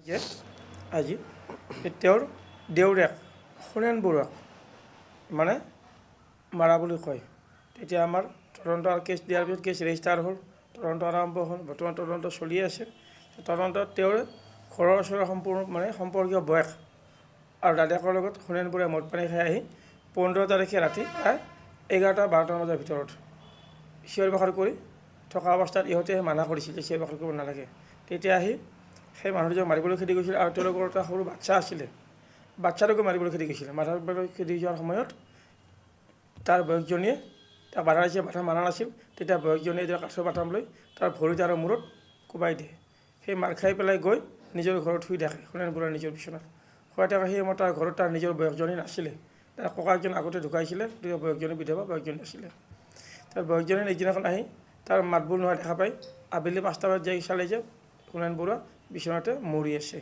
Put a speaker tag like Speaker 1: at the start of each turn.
Speaker 1: যে আজি তেওঁৰ দেউৰেক সোণেন বৰুৱাক মানে মাৰা বুলি কয়। তেতিয়া আমাৰ তদন্ত কেছ দিয়াৰ পিছত কেছ ৰেজিষ্টাৰ হ'ল, তদন্ত আৰম্ভ হ'ল, বৰ্তমান তদন্ত চলি আছে। তদন্তত তেওঁৰ ঘৰৰ ওচৰৰ সম্পৰ্কীয় বয়স আৰু দাদাকৰ লগত সোণেন বৰুৱাই মদ পানী খাই আহি 15 তাৰিখে ৰাতি প্ৰায় 11-12 বজাৰ ভিতৰত চিঞৰ বাখৰ কৰি থকা অৱস্থাত ইহঁতে মানা কৰিছিল যে চিঞৰ বাখৰ কৰিব নালাগে। তেতিয়া আহি সেই মানুহজনক মাৰিবলৈ খেদি গৈছিল আৰু তেওঁলোকৰ এটা সৰু বাচ্চা আছিলে, বাচ্চাটোকো মাৰিবলৈ খেদি গৈছিল। মাৰিবলৈ খেদি যোৱাৰ সময়ত তাৰ বয়সজনীয়ে তাক বাধা দিছে, বাধা মানা নাছিল। তেতিয়া বয়সজনীয়ে এডাল কাঠৰ বাটাম লৈ তাৰ ভৰিত আৰু মূৰত কোবাই দিয়ে। সেই মাৰ খাই পেলাই গৈ নিজৰ ঘৰত শুই থাকে, সোণেন বৰুৱাৰ নিজৰ বিচনাত শুই থাকে। সেই সময়ত তাৰ ঘৰত তাৰ নিজৰ বয়সজনী নাছিলে, তাৰ ককাকজন আগতে ঢুকাইছিলে, গতিকে বয়সজনী বিধৱা, বয়সজনী আছিলে। তাৰ বয়সজনী নেক্সটদিনাখন আহি তাৰ মাত বোল নোহোৱা দেখা পাই আবেলি 5টা বজাত যাই চালে যে সোণেন বৰুৱা বিচনাতে মৰি আছে।